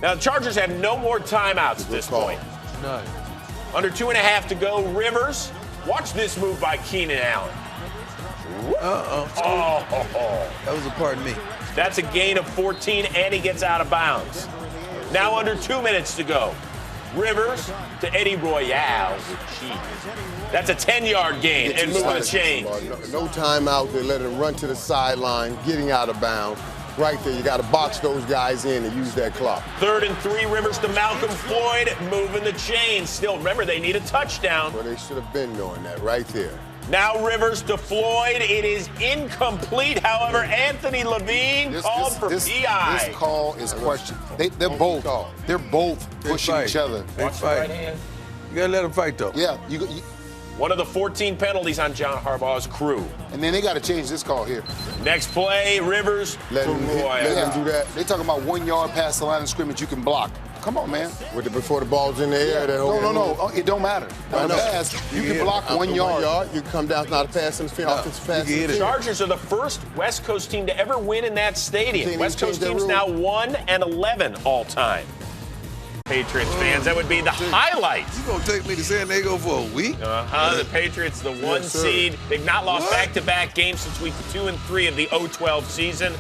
Speaker 4: Now the Chargers have no more timeouts at this point.
Speaker 6: None.
Speaker 4: Under 2.5 to go. Rivers. Watch this move by Keenan Allen.
Speaker 6: That was a pardon me.
Speaker 4: That's a gain of 14, and he gets out of bounds. Now under 2 minutes to go. Rivers to Eddie Royale. That's a 10-yard gain and moving the chain.
Speaker 5: No timeout. They let him run to the sideline, getting out of bounds. right there. You got to box those guys in and use that clock.
Speaker 4: 3rd and 3, Rivers to Malcolm Floyd, moving the chains. Still, remember, they need a touchdown.
Speaker 5: Well, they should have been doing that right there.
Speaker 4: Now Rivers to Floyd. It is incomplete. However, Anthony Levine called for PI.
Speaker 10: This call is questioned. They're both pushing each other.
Speaker 6: They fight. You gotta let them fight, though.
Speaker 10: Yeah.
Speaker 4: One of the 14 penalties on John Harbaugh's crew.
Speaker 10: And then they got to change this call here.
Speaker 4: Next play, Rivers
Speaker 5: let
Speaker 4: to
Speaker 5: him do that.
Speaker 10: They talking about 1 yard past the line of scrimmage you can block. Come on, man.
Speaker 5: Before the ball's in the air.
Speaker 10: No. It don't matter. On a pass, you can block 1 yard.
Speaker 5: You can come down, not a pass in the field, offensive pass.
Speaker 4: The Chargers are the first West Coast team to ever win in that stadium. West Coast team's now 1-11 all time. Patriots fans, that would be the highlights.
Speaker 6: You gonna take me to San Diego for a week?
Speaker 4: The Patriots, the 1 seed. They've not lost back-to-back games since week 2 and 3 of the 0-12 season.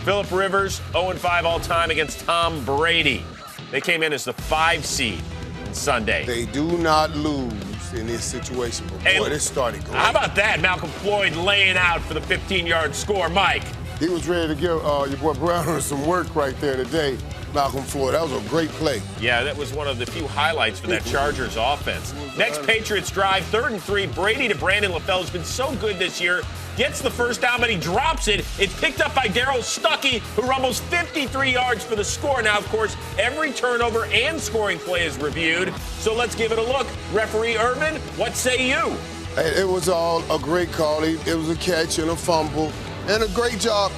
Speaker 4: Phillip Rivers, 0-5 all time against Tom Brady. They came in as the 5 seed on Sunday.
Speaker 5: They do not lose in this situation, but boy, this started great.
Speaker 4: How about that? Malcolm Floyd laying out for the 15-yard score. Mike.
Speaker 5: He was ready to give your boy Browner some work right there today, Malcolm Floyd. That was a great play.
Speaker 4: Yeah, that was one of the few highlights for that Chargers offense. Next Patriots drive, 3rd and 3. Brady to Brandon LaFell has been so good this year. Gets the first down, but he drops it. It's picked up by Darryl Stuckey, who rumbles 53 yards for the score. Now, of course, every turnover and scoring play is reviewed. So let's give it a look. Referee Irvin, what say you?
Speaker 5: It was all a great call. It was a catch and a fumble. And a great job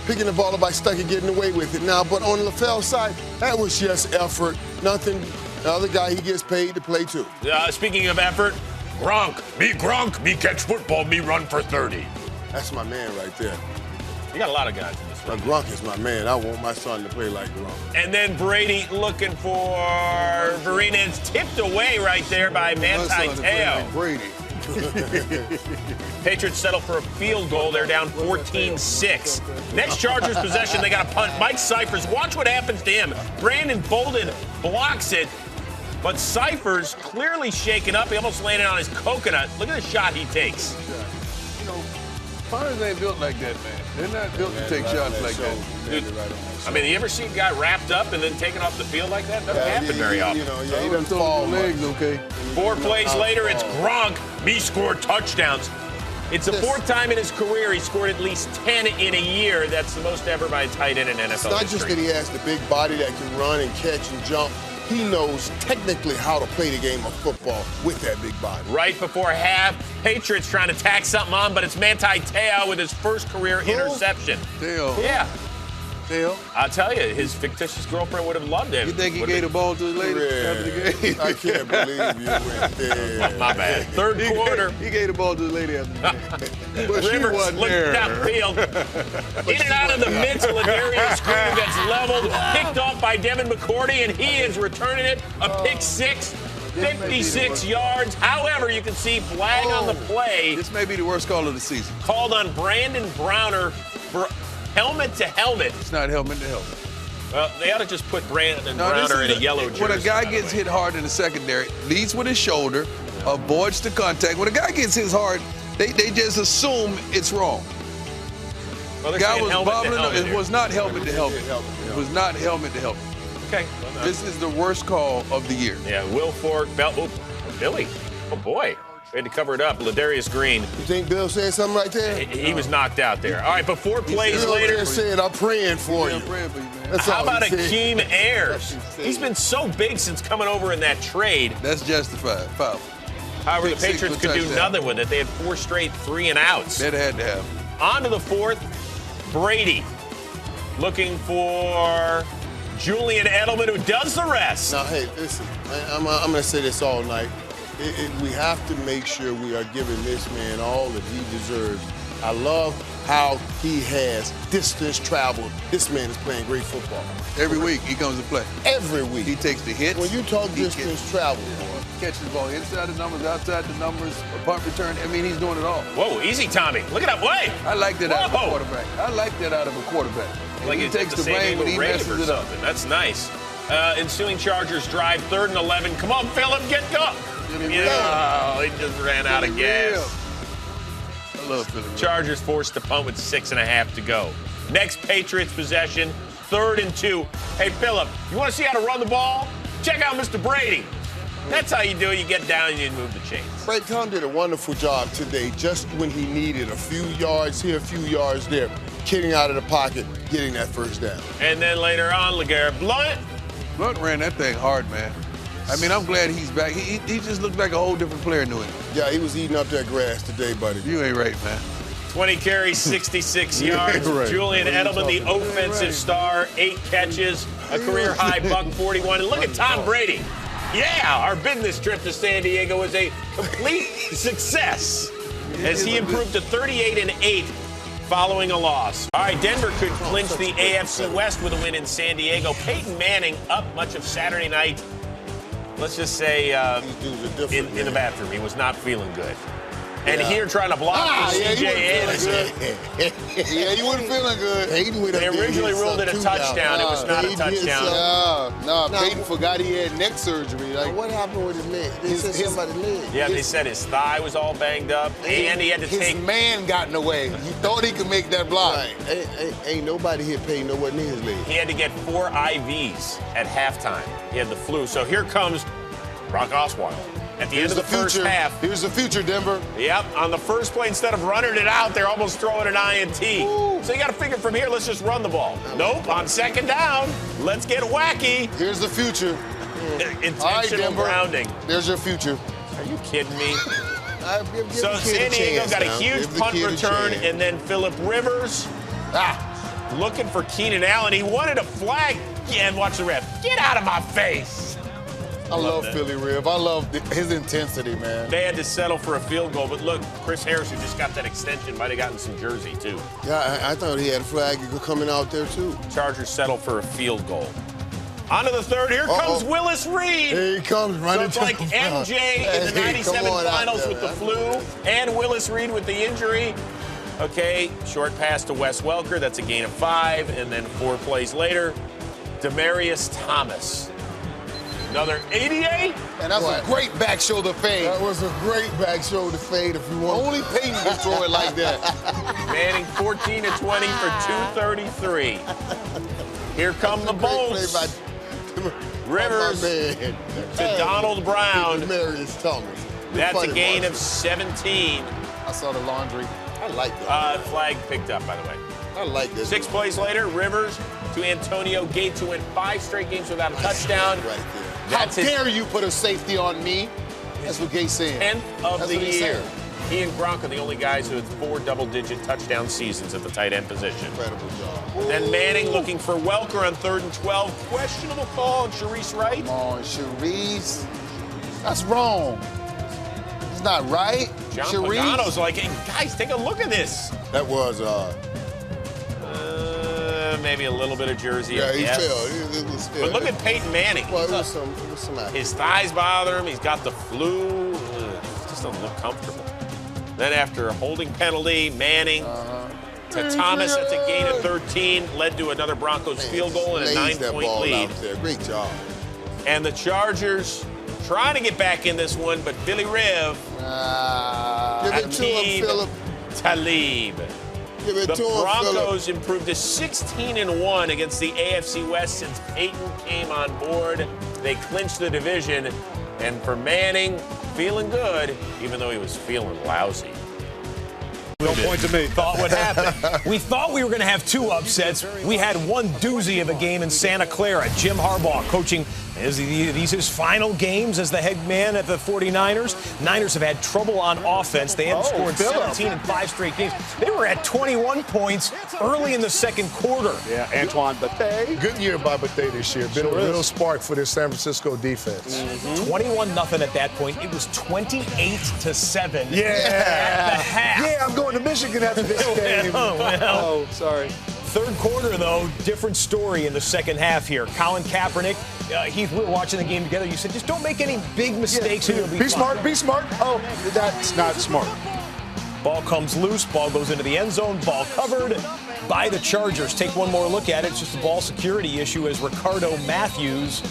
Speaker 5: picking the ball up by Stuckey, getting away with it. Now, but on LaFell's side, that was just effort. Nothing. The other guy, he gets paid to play too.
Speaker 4: Speaking of effort, Gronk, me catch football, me run for 30.
Speaker 5: That's my man right there.
Speaker 4: You got a lot of guys in this one.
Speaker 5: Gronk is my man. I want my son to play like Gronk.
Speaker 4: And then Brady looking for Verena. It's tipped away right there by Manti Te'o.
Speaker 6: Brady.
Speaker 4: Patriots settle for a field goal. They're down 14-6. Next Chargers possession, they got a punt. Mike Cyphers, watch what happens to him. Brandon Bolden blocks it, but Cyphers clearly shaken up. He almost landed on his coconut. Look at the shot he takes.
Speaker 6: Punters ain't built like that, man. They're not built to take shots like that.
Speaker 4: Dude, I mean, you ever see a guy wrapped up and then taken off the field like that? Doesn't happen very often.
Speaker 5: He doesn't fall
Speaker 6: legs, okay.
Speaker 4: 4 plays later, it's Gronk. Me scored touchdowns. It's the 4th time in his career he scored at least 10 in a year. That's the most ever by a tight end in NFL history.
Speaker 5: It's not just that he has the big body that can run and catch and jump. He knows technically how to play the game of football with that big body.
Speaker 4: Right before half, Patriots trying to tack something on, but it's Manti Te'o with his first career interception.
Speaker 6: Te'o.
Speaker 4: Yeah.
Speaker 6: Te'o.
Speaker 4: I'll tell you, his fictitious girlfriend would have loved him.
Speaker 6: You think he gave the ball to his lady after the game?
Speaker 5: I can't believe you went there.
Speaker 4: My bad. Third quarter.
Speaker 6: He gave the ball to his lady after the game. But
Speaker 4: Rivers looked downfield. In and out of the midst, Ladarius Green gets leveled, picked off by Devin McCourty, and he is returning it. A pick 6. 56 yards. However, you can see flag on the play.
Speaker 6: This may be the worst call of the season.
Speaker 4: Called on Brandon Browner for helmet to helmet.
Speaker 6: It's not helmet to helmet.
Speaker 4: Well, they ought to just put Brandon Browner in a yellow jersey.
Speaker 6: When a guy gets hit hard in the secondary, leads with his shoulder, avoids the contact. When a guy gets hit hard, they just assume it's wrong.
Speaker 4: Well,
Speaker 6: the guy was bobbling. It was not helmet to helmet. It was not helmet to helmet.
Speaker 4: Okay.
Speaker 6: This is the worst call of the year.
Speaker 4: Yeah, Will Fork, Billy. Oh, boy. We had to cover it up. Ladarius Green.
Speaker 5: You think Bill said something right there?
Speaker 4: He was knocked out there. All right, but 4 plays later.
Speaker 5: He said, I'm praying for you.
Speaker 4: How about Akeem Ayers? He's been so big since coming over in that trade.
Speaker 6: That's justified. Foul.
Speaker 4: However, the Patriots could do nothing with it. They had 4 straight 3-and-outs.
Speaker 6: That had to have.
Speaker 4: On to the 4th. Brady looking for Julian Edelman, who does the rest.
Speaker 5: Now, hey, listen, I'm going to say this all night. We have to make sure we are giving this man all that he deserves. I love how he has distance traveled. This man is playing great football.
Speaker 6: Every week he comes to play.
Speaker 5: Every week.
Speaker 6: He takes the hits.
Speaker 5: When you talk distance travel,
Speaker 6: catches the ball inside the numbers, outside the numbers, a punt return. I mean, he's doing it all.
Speaker 4: Whoa, easy, Tommy. Look at that way.
Speaker 6: I like that out of a quarterback. I like that out of a quarterback.
Speaker 4: Like
Speaker 6: he takes the blame when he messes it up.
Speaker 4: That's nice. Ensuing Chargers drive, 3rd and 11. Come on, Phillip, get going. Yeah, he just ran out of gas.
Speaker 6: I love Phillip.
Speaker 4: Chargers forced to punt with 6.5 to go. Next Patriots possession, 3rd and 2. Hey, Phillip, you want to see how to run the ball? Check out Mr. Brady. That's how you do it. You get down and you move the chains.
Speaker 5: Brady Tom did a wonderful job today, just when he needed a few yards here, a few yards there, getting out of the pocket, getting that first down.
Speaker 4: And then later on, LeGarrette Blount.
Speaker 6: Blount ran that thing hard, man. I mean, I'm glad he's back. He just looks like a whole different player in New England.
Speaker 5: Yeah, he was eating up that grass today, buddy.
Speaker 6: You ain't right, man.
Speaker 4: 20 carries, 66 yards.
Speaker 5: Right.
Speaker 4: Julian Edelman, the offensive star, 8 catches, a career-high $141. And look at Tom Brady. Yeah, our business trip to San Diego was a complete success as he improved to 38-8 following a loss. All right, Denver could clinch the AFC West with a win in San Diego. Peyton Manning up much of Saturday night. Let's just say in the bathroom. He was not feeling good. And here trying to block C.J. Anderson.
Speaker 10: Yeah, he wasn't feeling good.
Speaker 4: They originally ruled it a touchdown. It was not a touchdown.
Speaker 10: No, Peyton forgot he had neck surgery. Like,
Speaker 5: what happened with his leg? They said somebody's leg.
Speaker 4: Yeah, they said his thigh was all banged up, and he had to take.
Speaker 10: His man got in the way. He thought he could make that block.
Speaker 5: Right. Ain't nobody here paying nowhere near his leg.
Speaker 4: He had to get 4 IVs at halftime. He had the flu. So here comes Brock Osweiler. At the end of the first half.
Speaker 10: Here's the future, Denver.
Speaker 4: Yep, on the first play, instead of running it out, they're almost throwing an INT. Ooh. So you got to figure from here, let's just run the ball. Nope, on 2nd down, let's get wacky.
Speaker 10: Here's the future.
Speaker 4: Intentional grounding.
Speaker 10: There's your future.
Speaker 4: Are you kidding me?
Speaker 5: Give
Speaker 4: so San Diego got a huge punt return, and then Phillip Rivers looking for Keenan Allen. He wanted a flag. Yeah, and watch the ref. Get out of my face.
Speaker 10: I love Philly Rib. I love his intensity, man.
Speaker 4: They had to settle for a field goal, but look, Chris Harris, who just got that extension, might have gotten some jersey, too.
Speaker 5: Yeah, I thought he had a flag coming out there, too.
Speaker 4: Chargers settle for a field goal. On to the 3rd. Here comes Willis Reed.
Speaker 5: Here he comes running.
Speaker 4: So it's like MJ in the 97 finals with the flu and Willis Reed with the injury. Okay, short pass to Wes Welker. That's a gain of 5. And then 4 plays later, Demaryius Thomas. Another 88?
Speaker 10: And that's a great back shoulder fade.
Speaker 5: That was a great back shoulder fade if you want.
Speaker 10: Only Peyton can throw it like that.
Speaker 4: Manning 14 of 20 for 233. Here come the Bolts. Rivers to Donald Brown. That's a gain of 17.
Speaker 10: I saw the laundry.
Speaker 5: I like that.
Speaker 4: Flag picked up, by the way.
Speaker 5: I like this.
Speaker 4: 6 plays later, Rivers to Antonio Gates, who went 5 straight games without a touchdown.
Speaker 5: Right there.
Speaker 10: How dare you put a safety on me? That's what Gates said.
Speaker 4: 10th of the year. He and Gronk are the only guys who had 4 double-digit touchdown seasons at the tight end position.
Speaker 5: Incredible job.
Speaker 4: Then Manning looking for Welker on 3rd and 12. Questionable call on Sharice Wright.
Speaker 10: Come on, Sharice. That's wrong. It's not right.
Speaker 4: John Pagano's like, hey, guys, take a look at this.
Speaker 5: That was
Speaker 4: maybe a little bit of jersey.
Speaker 5: Yeah, he
Speaker 4: yes.
Speaker 5: fell.
Speaker 4: But look at Peyton Manning.
Speaker 5: Well, it was some
Speaker 4: his thighs bother him. He's got the flu. Just doesn't look comfortable. Then after a holding penalty, Manning to Thomas. That's a gain of 13. Led to another Broncos field goal and a 9-point lead.
Speaker 5: Great job.
Speaker 4: And the Chargers trying to get back in this one, but Philly Riv.
Speaker 5: Give it to him, Phillip.
Speaker 4: Talib. The Broncos improved to 16-1 against the AFC West since Peyton came on board. They clinched the division, and for Manning, feeling good, even though he was feeling lousy.
Speaker 2: Don't point to me.
Speaker 14: Thought what happened. We thought we were going to have 2 upsets. We had one doozy of a game in Santa Clara. Jim Harbaugh coaching these his final games as the head man at the 49ers. Niners have had trouble on offense. They had scored 17 in 5 straight games. They were at 21 points early in the 2nd quarter.
Speaker 15: Yeah, Antoine Bethea. Good year by Bethea this year. Been a real spark for this San Francisco defense.
Speaker 14: 21-0 at that point. It was 28-7
Speaker 15: yeah.
Speaker 14: at the half.
Speaker 15: Yeah, I'm going to Michigan after this game.
Speaker 14: Oh, sorry. 3rd quarter, though, different story in the 2nd half here. Colin Kaepernick, Heath, we were watching the game together. You said, just don't make any big mistakes.
Speaker 15: Yeah, be smart, be smart. Oh, that's not smart.
Speaker 14: Ball comes loose. Ball goes into the end zone. Ball covered by the Chargers. Take one more look at it. It's just a ball security issue as Ricardo Matthews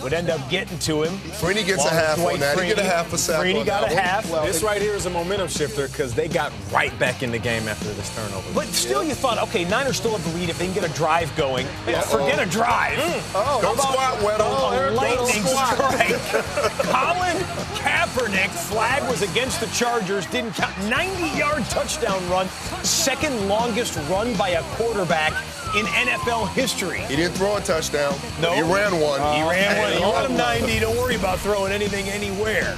Speaker 14: would end up getting to him.
Speaker 15: Freeney gets a half on that. He get a half a sack
Speaker 14: Freeney
Speaker 15: on
Speaker 14: got
Speaker 15: that
Speaker 14: a
Speaker 15: one.
Speaker 14: half.
Speaker 16: Well, this right here is a momentum shifter because they got right back in the game after this turnover.
Speaker 14: But still, you thought, okay, Niners still have the lead if they can get a drive going. Forget a drive.
Speaker 15: Don't squat, Weddle.
Speaker 14: A lightning strike. Colin Kaepernick, flag was against the Chargers, didn't count. 90-yard touchdown run, second longest run by a quarterback in NFL history.
Speaker 15: He didn't throw a touchdown.
Speaker 14: No.
Speaker 15: He ran one.
Speaker 14: He ran one. You run him 90, don't worry about throwing anything anywhere.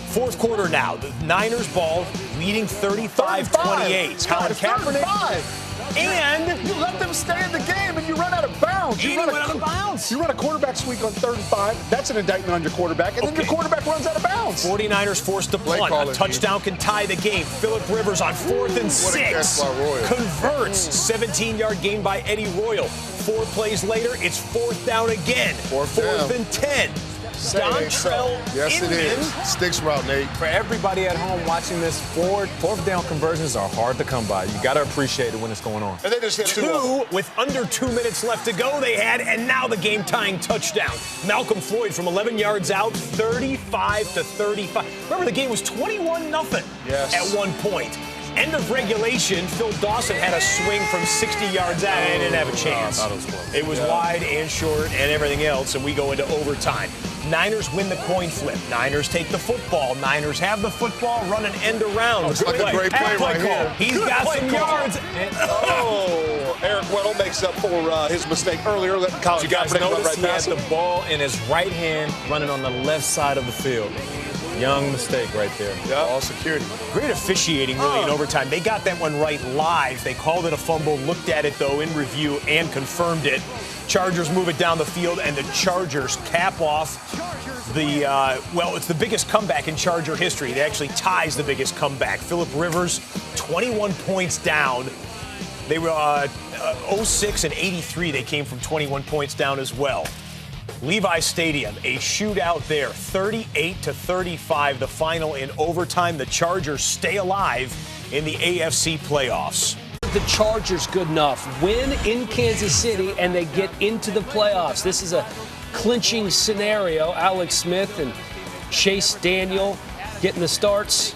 Speaker 14: Fourth quarter now. The Niners ball leading 35-28. Colin Kaepernick. And
Speaker 2: you let them stay in the game and you run out of bounds. You run a quarterback sweep on 35. That's an indictment on your quarterback. And then your quarterback runs out of bounds.
Speaker 14: 49ers forced to punt. A touchdown can tie the game. Phillip Rivers on 4th and 6. Converts. 17-yard gain by Eddie Royal. 4 plays later, it's 4th down again. Fourth and 10. Dontrell
Speaker 15: Yes, it is. Sticks route, Nate.
Speaker 16: For everybody at home watching this, fourth down conversions are hard to come by. You got to appreciate it when it's going on.
Speaker 15: And they just hit
Speaker 14: two with under 2 minutes left to go they had, and now the game-tying touchdown. Malcolm Floyd from 11 yards out, 35-35. Remember, the game was 21-0 at one point. End of regulation, Phil Dawson had a swing from 60 yards out and didn't have a chance. It was wide and short and everything else, and we go into overtime. Niners win the coin flip. Niners take the football. Niners have the football, run an end around.
Speaker 15: Looks like a great play right here.
Speaker 14: He's got some yards.
Speaker 2: Eric Weddle makes up for his mistake earlier.
Speaker 16: Did you guys notice he had the ball in his right hand running on the left side of the field? Young mistake right there.
Speaker 15: Yeah, all security.
Speaker 14: Great officiating, really, in overtime. They got that one right live. They called it a fumble, looked at it, though, in review, and confirmed it. Chargers move it down the field, and the Chargers cap off the, it's the biggest comeback in Charger history. It actually ties the biggest comeback. Phillip Rivers, 21 points down. They were 06 and 83. They came from 21 points down as well. Levi Stadium, a shootout there, 38-35, the final in overtime. The Chargers stay alive in the AFC playoffs.
Speaker 1: The Chargers good enough. Win in Kansas City, and they get into the playoffs. This is a clinching scenario. Alex Smith and Chase Daniel getting the starts.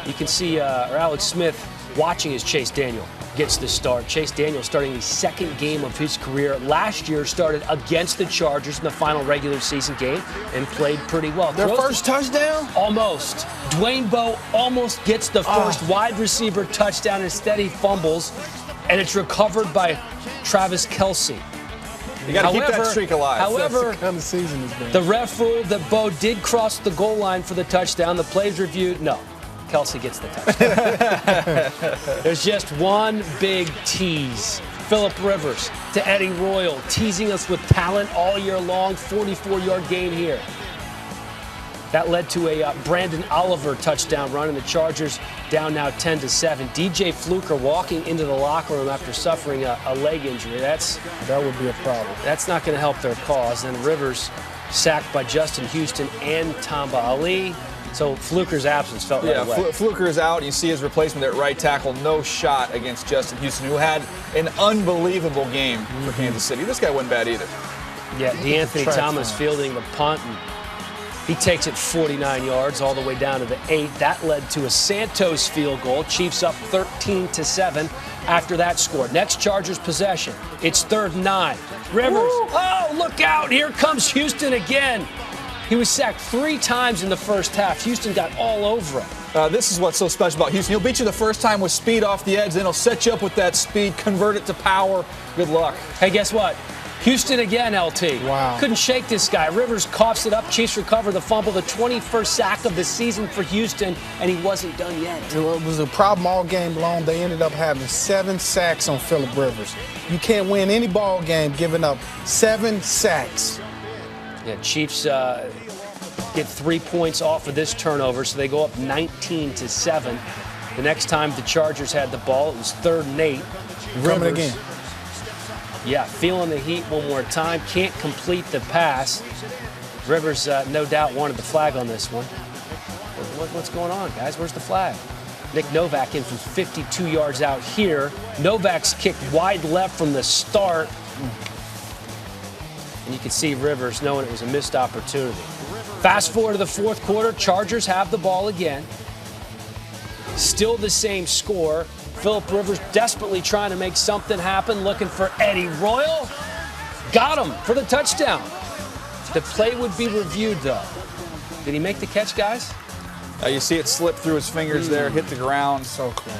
Speaker 1: You can see Alex Smith watching as Chase Daniel gets the start. Chase Daniel starting the second game of his career. Last year started against the Chargers in the final regular season game and played pretty well.
Speaker 9: Their first touchdown?
Speaker 1: Almost. Dwayne Bowe almost gets the first wide receiver touchdown. Instead, he fumbles, and it's recovered by Travis Kelce.
Speaker 2: You got to keep that streak alive.
Speaker 1: However,
Speaker 9: That's the kind of season it's been.
Speaker 1: the ref ruled that Bowe did cross the goal line for the touchdown. The plays reviewed, no. Kelce gets the touchdown. There's just one big tease. Phillip Rivers to Eddie Royal, teasing us with talent all year long. 44-yard game here. That led to a Brandon Oliver touchdown run, and the Chargers down now 10-7. DJ Fluker walking into the locker room after suffering a leg injury. That
Speaker 9: would be a problem.
Speaker 1: That's not going to help their cause. And Rivers sacked by Justin Houston and Tamba Ali. So Fluker's absence felt right away.
Speaker 2: Fluker is out. You see his replacement at right tackle. No shot against Justin Houston, who had an unbelievable game for Kansas City. This guy wasn't bad either.
Speaker 1: Yeah, DeAnthony Thomas fielding the punt, and he takes it 49 yards all the way down to the 8. That led to a Santos field goal. Chiefs up 13-7 after that score. Next Chargers possession. It's 3rd and 9. Rivers. Oh, look out. Here comes Houston again. He was sacked 3 times in the first half. Houston got all over him.
Speaker 2: This is what's so special about Houston. He'll beat you the first time with speed off the edge, then he'll set you up with that speed, convert it to power. Good luck.
Speaker 1: Hey, guess what? Houston again, LT.
Speaker 9: Wow.
Speaker 1: Couldn't shake this guy. Rivers coughs it up. Chiefs recover the fumble. The 21st sack of the season for Houston, and he wasn't done yet.
Speaker 9: It was a problem all game long. They ended up having 7 sacks on Phillip Rivers. You can't win any ball game giving up 7 sacks.
Speaker 1: Yeah, Chiefs get 3 points off of this turnover, so they go up 19-7. The next time the Chargers had the ball, it was 3rd and 8.
Speaker 9: Coming again.
Speaker 1: Yeah, feeling the heat one more time. Can't complete the pass. Rivers, no doubt, wanted the flag on this one. What's going on, guys? Where's the flag? Nick Novak in from 52 yards out here. Novak's kicked wide left from the start. And you could see Rivers knowing it was a missed opportunity. Fast forward to the fourth quarter, Chargers have the ball again. Still the same score. Phillip Rivers desperately trying to make something happen, looking for Eddie Royal. Got him for the touchdown. The play would be reviewed, though. Did he make the catch, guys?
Speaker 17: You see it slip through his fingers there, hit the ground.
Speaker 9: So close.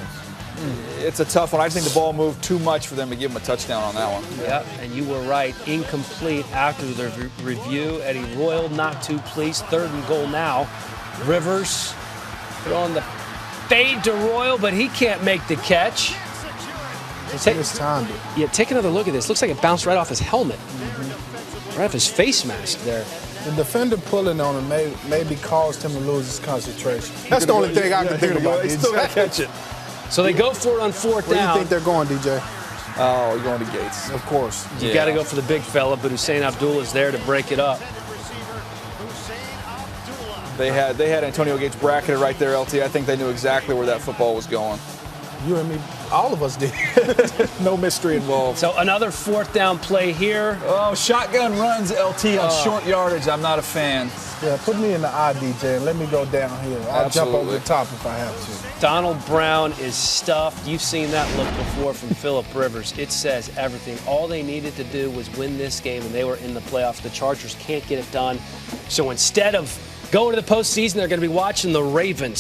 Speaker 17: It's a tough one. I just think the ball moved too much for them to give him a touchdown on that one.
Speaker 1: Yep, and you were right. Incomplete after the review. Eddie Royal not too pleased. 3rd and goal now. Rivers put on the fade to Royal, but he can't make the catch.
Speaker 9: It's time.
Speaker 1: Yeah, take another look at this. Looks like it bounced right off his helmet. Right off his face mask there.
Speaker 9: The defender pulling on him maybe caused him to lose his concentration. That's the only thing I can think about.
Speaker 17: He still got to catch it.
Speaker 1: So they go for it on 4th down.
Speaker 9: Where do you think they're going, DJ?
Speaker 17: Oh, you're going to Gates.
Speaker 9: Of course.
Speaker 1: You got to go for the big fella, but Hussein Abdullah's there to break it up.
Speaker 17: They had Antonio Gates bracketed right there, LT. I think they knew exactly where that football was going.
Speaker 9: You and me, all of us did.
Speaker 17: No mystery involved.
Speaker 1: So another 4th down play here.
Speaker 17: Oh, shotgun runs, LT, on short yardage. I'm not a fan.
Speaker 9: Yeah, put me in the eye, DJ, and let me go downhill. I'll jump over the top if I have to.
Speaker 1: Donald Brown is stuffed. You've seen that look before from Phillip Rivers. It says everything. All they needed to do was win this game, and they were in the playoffs. The Chargers can't get it done. So instead of going to the postseason, they're going to be watching the Ravens.